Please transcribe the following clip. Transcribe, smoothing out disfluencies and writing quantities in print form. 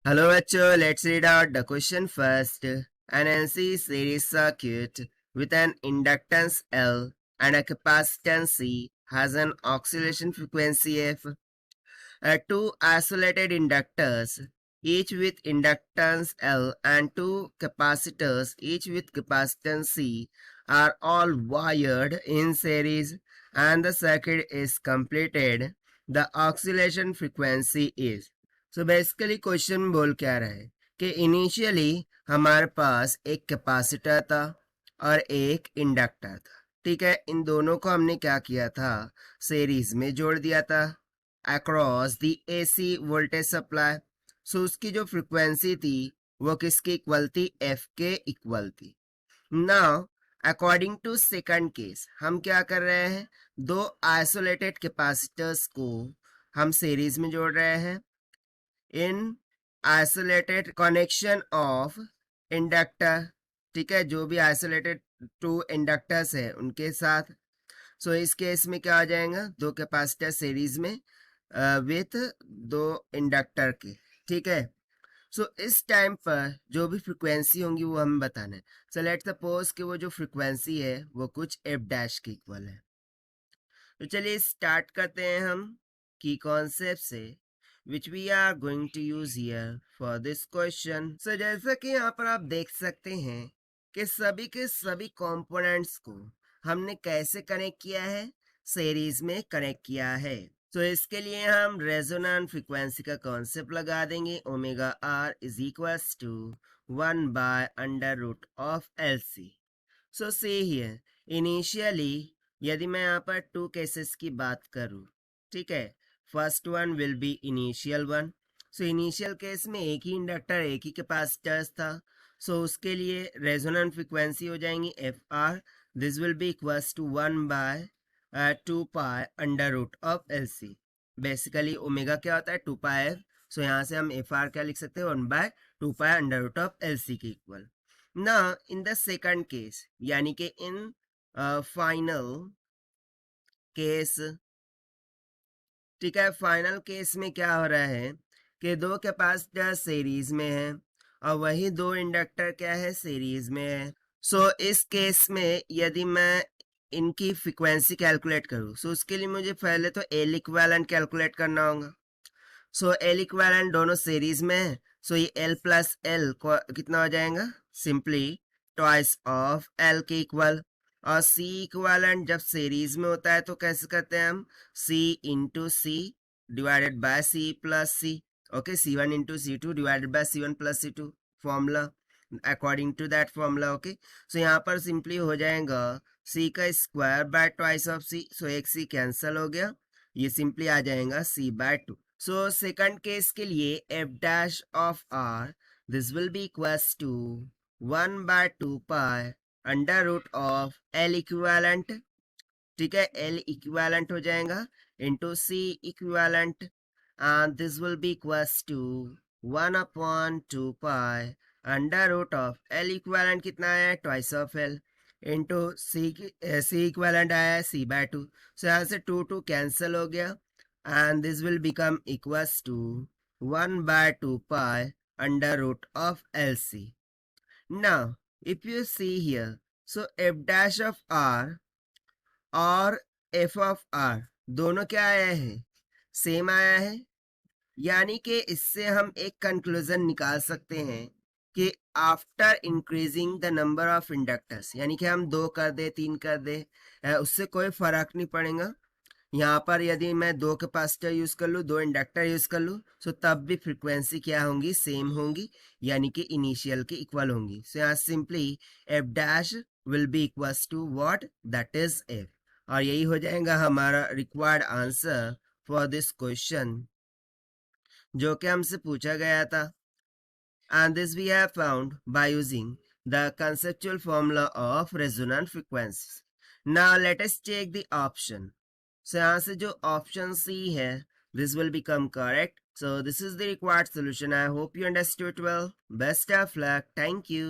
Hello bachcho, let's read out the question first. An NC series circuit with an inductance L and a capacitance C has an oscillation frequency F. Two isolated inductors, each with inductance L, and two capacitors, each with capacitance C, are all wired in series and the circuit is completed. The oscillation frequency is. So basically question बोल क्या रहा है कि initially हमारे पास एक capacitor था और एक इंडक्टर था। ठीक है, इन दोनों को हमने क्या किया था, सीरीज में जोड़ दिया था across the AC voltage supply. So उसकी जो फ्रीक्वेंसी थी वो किसके इक्वल थी, एफ के इक्वल थी। Now according to second case हम क्या कर रहे हैं, दो आइसोलेटेड कैपेसिटर्स को हम सीरीज में जोड़ रहे हैं इन आइसोलेटेड कनेक्शन ऑफ इंडक्टर। ठीक है, जो भी आइसोलेटेड टू इंडक्टर्स है उनके साथ। सो इस केस में क्या आ जाएगा, दो कैपेसिटर सीरीज में विथ दो इंडक्टर के। ठीक है, सो इस टाइम पर जो भी फ्रीक्वेंसी होंगी वो हमें बताना है। सो लेट सपोज कि वो जो फ्रीक्वेंसी है वो कुछ एफ डैश के इक्वल है। तो चलिए स्टार्ट करते हैं हम की कॉन्सेप्ट से which we are going to use here for this question. So जैसा कि यहाँ पर आप देख सकते हैं कि सभी के सभी कंपोनेंट्स को हमने कैसे कनेक्ट किया है, सीरीज में कनेक्ट किया है। तो इसके लिए हम रेजोनेंट फ्रीक्वेंसी का कॉन्सेप्ट लगा देंगे, omega R is equals to 1 by under root of L C. So C here initially यदि मैं यहाँ पर टू केसेस की बात करूँ, ठीक है, first one will be initial one. So initial case में एक ही इंडक्टर एक ही कैपेसिटर्स था। सो उसके लिए रेजोनेंट फ्रीक्वेंसी हो जाएंगी F R, this will be equals to 1 by 2 pi under root of L C. Basically omega क्या होता है, 2 पाई एफ। सो यहाँ से हम एफ आर क्या लिख सकते हैं, 1 by 2 pi under root of L C के इक्वल। ना इन द सेकंड केस यानी कि इन फाइनल केस, ठीक है, फाइनल केस में क्या हो रहा है कि दो कैपेसिटर सीरीज में है और वही दो इंडक्टर क्या है, सीरीज में है। सो इस केस में यदि मैं इनकी फ्रीक्वेंसी कैलकुलेट करूँ, सो उसके लिए मुझे पहले तो एल इक्विवेलेंट कैलकुलेट करना होगा। सो एल इक्विवेलेंट दोनों सीरीज में है। सो ये एल प्लस एल कितना हो जाएगा, सिंपली ट्वाइस ऑफ एल के इक्वल। और सी इक्विवेलेंट जब सीरीज में होता है तो कैसे करते हैं हम, C into C divided by C plus C. Okay, C one into C two divided by C one plus C two formula, according to that formula. Okay, so यहाँ पर सिंपली हो जाएगा सी का square by twice of C. So एक C cancel हो गया, ये simply आ जाएगा C by two. So second case के लिए F dash of R, this will be equals to 1 by 2 pi under root of L equivalent. ठीक है, एल इक्विवेलेंट हो जाएगा into C equivalent and this will be equals to 1 upon 2 pi under root of L equivalent कितना है, twice of L into C equivalent आया है सी by two. सो यहाँ से 2 कैंसिल हो गया and this will become equals to 1 by 2 pi under root of LC. Now, if you see here, so f dash of r और f of r दोनों क्या आया है, सेम आया है। यानी कि इससे हम एक कंक्लूजन निकाल सकते हैं कि after increasing the number of inductors, यानी कि हम 2 कर दे 3 कर दे, उससे कोई फर्क नहीं पड़ेगा। यहाँ पर यदि मैं 2 कैपेसिटर यूज कर लूँ, 2 इंडक्टर यूज कर लूँ, सो तब भी फ्रीक्वेंसी क्या होंगी, सेम होंगी, यानी कि इनिशियल के इक्वल होंगी। सो यहाँ simply F dash will be equals to what, that is F. और यही हो जाएगा हमारा required answer for this question जो कि हमसे पूछा गया था। And this we have found by using the conceptual formula of resonant frequencies. Now let us check the option. So यहाँ से जो option C है, this will become correct. So this is the required solution. I hope you understood well. Best of luck. Thank you.